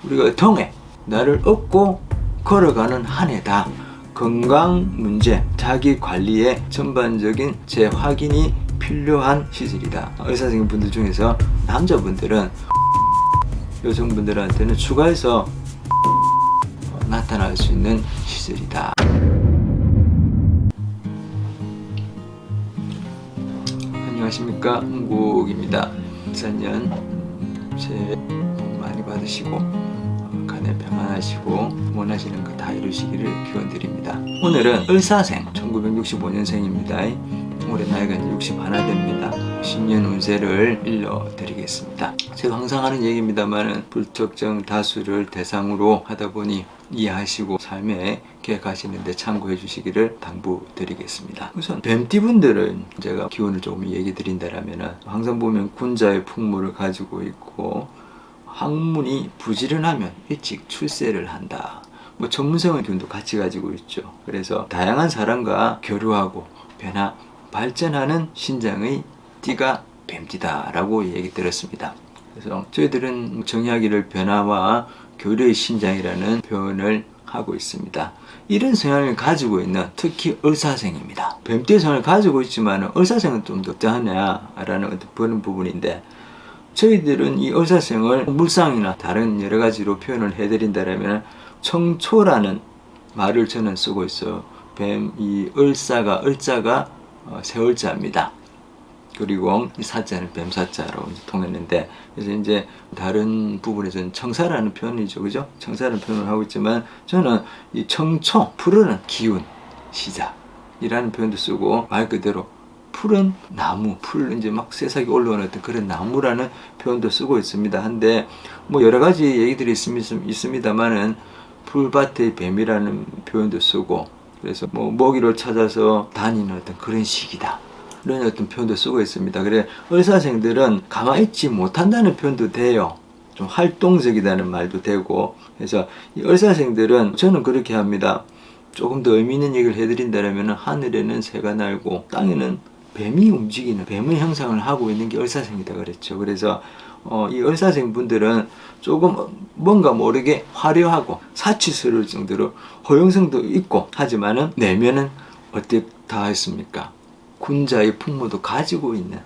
우리가 통해 나를 업고 걸어가는 한 해다. 건강 문제, 자기 관리의 전반적인 재확인이 필요한 시절이다. 의사선생님분들 중에서 남자분들은 여성분들한테는 추가해서 나타날 수 있는 시절이다. 안녕하십니까, 홍국입니다. 2024년 새해 복 많이 받으시고 간에 평안하시고 원하시는 거 다 이루시기를 기원드립니다. 오늘은 을사생 1965년생입니다. 올해 나이가 이제 61 됩니다. 신년 운세를 일러드리겠습니다. 제가 항상 하는 얘기입니다만 불특정 다수를 대상으로 하다 보니 이해하시고 삶에 계획하시는데 참고해 주시기를 당부드리겠습니다. 우선 뱀띠분들은 제가 기운을 조금 얘기 드린다면 항상 보면 군자의 풍물을 가지고 있고 학문이 부지런하면 일찍 출세를 한다. 뭐 전문성의 기운도 같이 가지고 있죠. 그래서 다양한 사람과 교류하고 변화 발전하는 신장의 띠가 뱀띠다라고 얘기 들었습니다. 그래서 저희들은 정의하기를 변화와 교류의 신장이라는 표현을 하고 있습니다. 이런 성향을 가지고 있는 특히 을사생입니다. 뱀띠의 성향을 가지고 있지만 을사생은 좀 어떠하냐라는 어떤 그런 부분인데, 저희들은 이 을사생을 물상이나 다른 여러 가지로 표현을 해드린다면 청초라는 말을 저는 쓰고 있어요. 이 을자가 세월자입니다. 그리고 이 사자는 뱀사자로 통했는데, 그래서 이제 다른 부분에서는 청사라는 표현이죠, 그죠? 청사라는 표현을 하고 있지만 저는 이 청초, 푸르는 기운, 시작이라는 표현도 쓰고, 말 그대로 푸른 나무, 풀 이제 막 새싹이 올라오는 어떤 그런 나무라는 표현도 쓰고 있습니다. 한데 뭐 여러 가지 얘기들이 있습니다만은 풀밭의 뱀이라는 표현도 쓰고, 그래서 뭐 먹이를 찾아서 다니는 어떤 그런 시기다, 이런 어떤 표현도 쓰고 있습니다. 그래 을사생들은 가만히 있지 못한다는 표현도 돼요. 좀 활동적이다는 말도 되고. 그래서 이 을사생들은 저는 그렇게 합니다. 조금 더 의미 있는 얘기를 해드린다면 하늘에는 새가 날고 땅에는 뱀이 움직이는 뱀의 형상을 하고 있는 게 을사생이다 그랬죠. 그래서 이 을사생 분들은 조금 뭔가 모르게 화려하고 사치스러울 정도로 허용성도 있고 하지만은 내면은 어떻다 했습니까? 군자의 풍모도 가지고 있는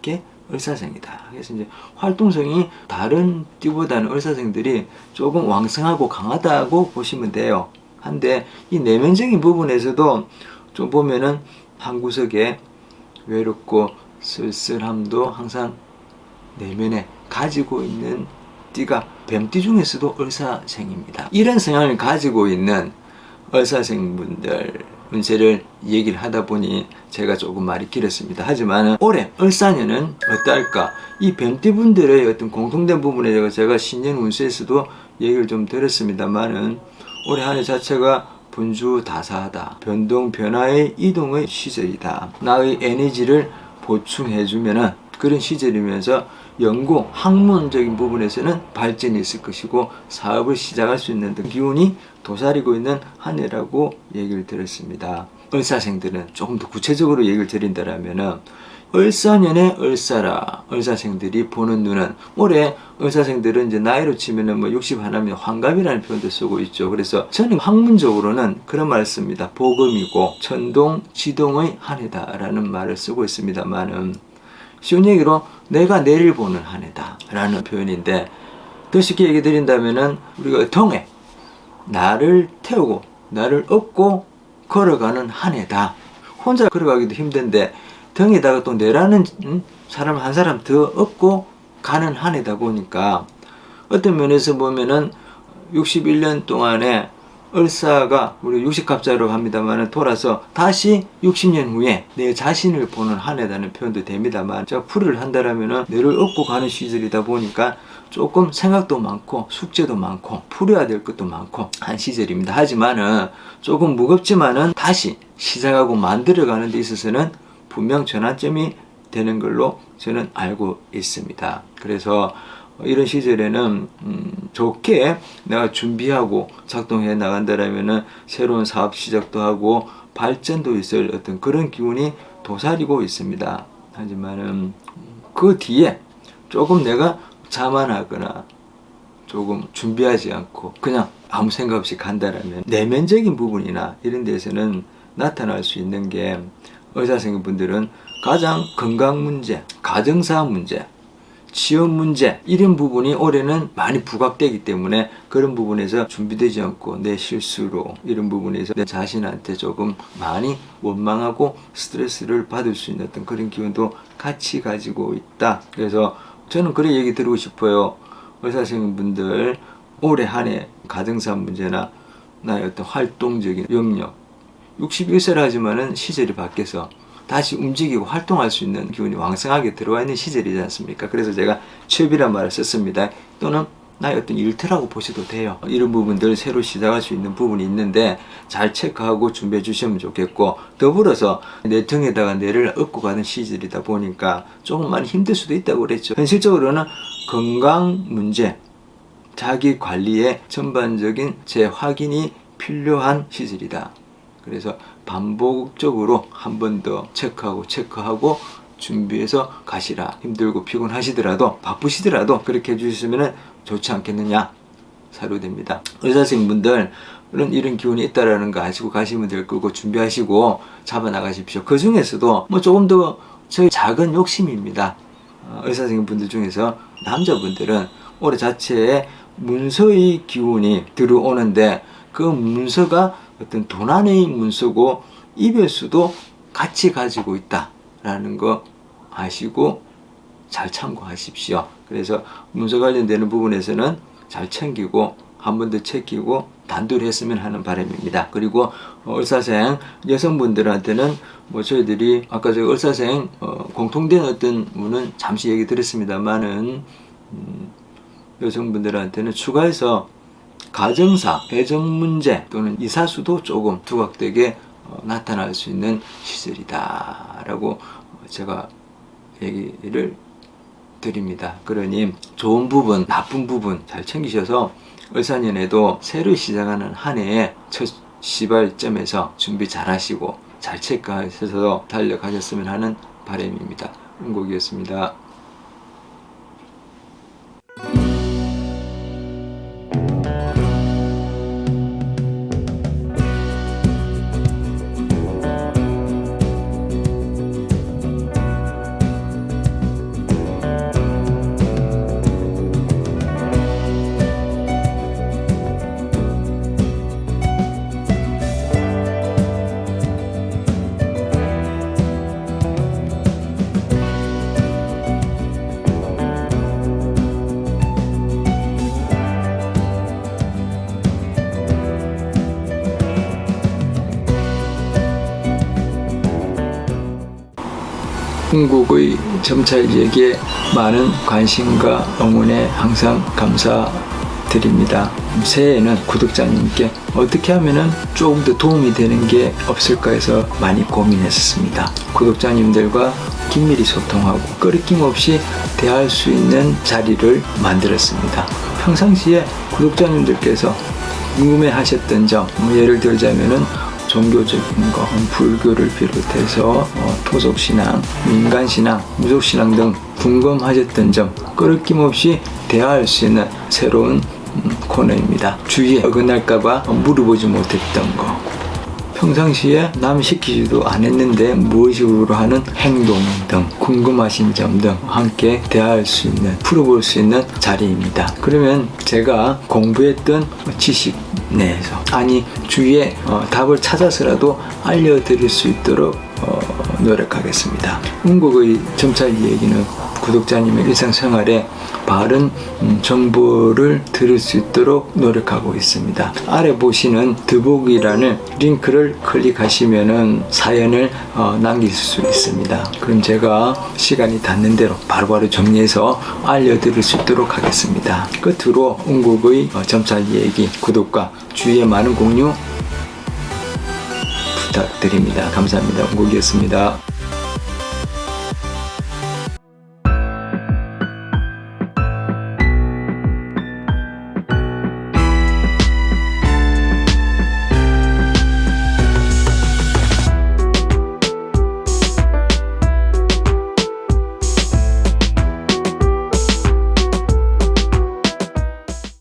게 을사생이다. 그래서 이제 활동성이 다른 띠보다는 을사생들이 조금 왕성하고 강하다고 보시면 돼요. 한데 이 내면적인 부분에서도 좀 보면은 한 구석에 외롭고 쓸쓸함도 항상 내면에 가지고 있는 띠가 뱀띠 중에서도 을사생입니다. 이런 성향을 가지고 있는 을사생분들 운세를 얘기를 하다 보니 제가 조금 말이 길었습니다. 하지만 올해 을사년은 어떨까? 이 뱀띠분들의 어떤 공통된 부분에 제가 신년 운세에서도 얘기를 좀 들었습니다만은 올해 한 해 자체가 분주다사하다. 변동, 변화의 이동의 시절이다. 나의 에너지를 보충해주면 그런 시절이면서 연구, 학문적인 부분에서는 발전이 있을 것이고 사업을 시작할 수 있는 기운이 도사리고 있는 한 해라고 얘기를 들었습니다. 을사생들은 조금 더 구체적으로 얘기를 드린다면 을사년의 을사라, 을사생들이 보는 눈은, 올해 을사생들은 이제 나이로 치면은 뭐 61이면 환갑이라는 표현도 쓰고 있죠. 그래서 저는 학문적으로는 그런 말을 씁니다. 복음이고 천동, 지동의 한 해다라는 말을 쓰고 있습니다만은, 쉬운 얘기로 내가 내일 보는 한 해다라는 표현인데, 더 쉽게 얘기 드린다면은 우리가 통해 나를 태우고 나를 업고 걸어가는 한 해다. 혼자 걸어가기도 힘든데 등에다가 또 내라는 사람 한 사람 더 업고 가는 한 해다 보니까 어떤 면에서 보면은 61년 동안에 을사가 우리 60갑자로 합니다만 돌아서 다시 60년 후에 내 자신을 보는 한 해다는 표현도 됩니다만, 제가 풀이를 한다라면은 내를 업고 가는 시절이다 보니까 조금 생각도 많고 숙제도 많고 풀어야 될 것도 많고 한 시절입니다. 하지만은 조금 무겁지만은 다시 시작하고 만들어가는 데 있어서는 분명 전환점이 되는 걸로 저는 알고 있습니다. 그래서 이런 시절에는 좋게 내가 준비하고 작동해 나간다라면은 새로운 사업 시작도 하고 발전도 있을 어떤 그런 기운이 도사리고 있습니다. 하지만은 그 뒤에 조금 내가 자만하거나 조금 준비하지 않고 그냥 아무 생각 없이 간다라면 내면적인 부분이나 이런 데서는 나타날 수 있는 게 의사 선생님분들은 가장 건강 문제, 가정사 문제, 취업 문제 이런 부분이 올해는 많이 부각되기 때문에 그런 부분에서 준비되지 않고 내 실수로 이런 부분에서 내 자신한테 조금 많이 원망하고 스트레스를 받을 수 있는 어떤 그런 기운도 같이 가지고 있다. 그래서 저는 그런 얘기 드리고 싶어요. 의사 선생님분들 올해 한 해 가정사 문제나 나의 어떤 활동적인 영역 61세라 하지만은 시절이 바뀌어서 다시 움직이고 활동할 수 있는 기운이 왕성하게 들어와 있는 시절이지 않습니까? 그래서 제가 취업이란 말을 썼습니다. 또는 나의 어떤 일터라고 보셔도 돼요. 이런 부분들 새로 시작할 수 있는 부분이 있는데 잘 체크하고 준비해 주시면 좋겠고, 더불어서 내 등에다가 뇌를 얻고 가는 시절이다 보니까 조금 많이 힘들 수도 있다고 그랬죠. 현실적으로는 건강 문제, 자기 관리의 전반적인 재확인이 필요한 시절이다. 그래서 반복적으로 한 번 더 체크하고 준비해서 가시라. 힘들고 피곤하시더라도 바쁘시더라도 그렇게 해주시면 좋지 않겠느냐 사료됩니다. 의사선생님분들은 이런 기운이 있다라는 거 아시고 가시면 될 거고 준비하시고 잡아나가십시오. 그 중에서도 뭐 조금 더 저희 작은 욕심입니다. 의사선생님분들 중에서 남자분들은 올해 자체에 문서의 기운이 들어오는데 그 문서가 어떤 도난의 문서고 이별수도 같이 가지고 있다라는 거 아시고 잘 참고하십시오. 그래서 문서 관련되는 부분에서는 잘 챙기고 한 번 더 챙기고 단도리 했으면 하는 바람입니다. 그리고 의사생 여성분들한테는 뭐 저희들이 아까 저 의사생 공통된 어떤 문은 잠시 얘기 드렸습니다만은 여성분들한테는 추가해서 가정사, 애정 문제 또는 이사수도 조금 두각되게 나타날 수 있는 시절이다 라고 제가 얘기를 드립니다. 그러니 좋은 부분, 나쁜 부분 잘 챙기셔서 을사년에도 새로 시작하는 한 해의 첫 시발점에서 준비 잘 하시고 잘 체크하셔서 달려가셨으면 하는 바람입니다. 은곡이었습니다. 흥국의 점찰 얘기에 많은 관심과 응원에 항상 감사드립니다. 새해에는 구독자님께 어떻게 하면 조금 더 도움이 되는 게 없을까 해서 많이 고민했었습니다. 구독자님들과 긴밀히 소통하고 끊김 없이 대화할 수 있는 자리를 만들었습니다. 평상시에 구독자님들께서 궁금해하셨던 점, 예를 들자면은 종교적인 거, 불교를 비롯해서 토속신앙, 민간신앙, 무속신앙 등 궁금하셨던 점 끊김없이 대화할 수 있는 새로운 코너입니다. 주위에 어긋날까봐 물어보지 못했던 거, 평상시에 남 시키지도 않았는데 무의식으로 하는 행동 등 궁금하신 점 등 함께 대화할 수 있는, 풀어볼 수 있는 자리입니다. 그러면 제가 공부했던 지식 내에서 주위에 답을 찾아서라도 알려드릴 수 있도록 노력하겠습니다. 은곡의 점찰 얘기는 구독자님의 일상생활에 바른 정보를 들을 수 있도록 노력하고 있습니다. 아래 보시는 더보기란을 링크를 클릭하시면 사연을 남길 수 있습니다. 그럼 제가 시간이 닿는 대로 바로바로 정리해서 알려드릴 수 있도록 하겠습니다. 끝으로 은곡의 점찰 얘기 구독과 주위에 많은 공유 부탁드립니다. 감사합니다. 은곡이었습니다.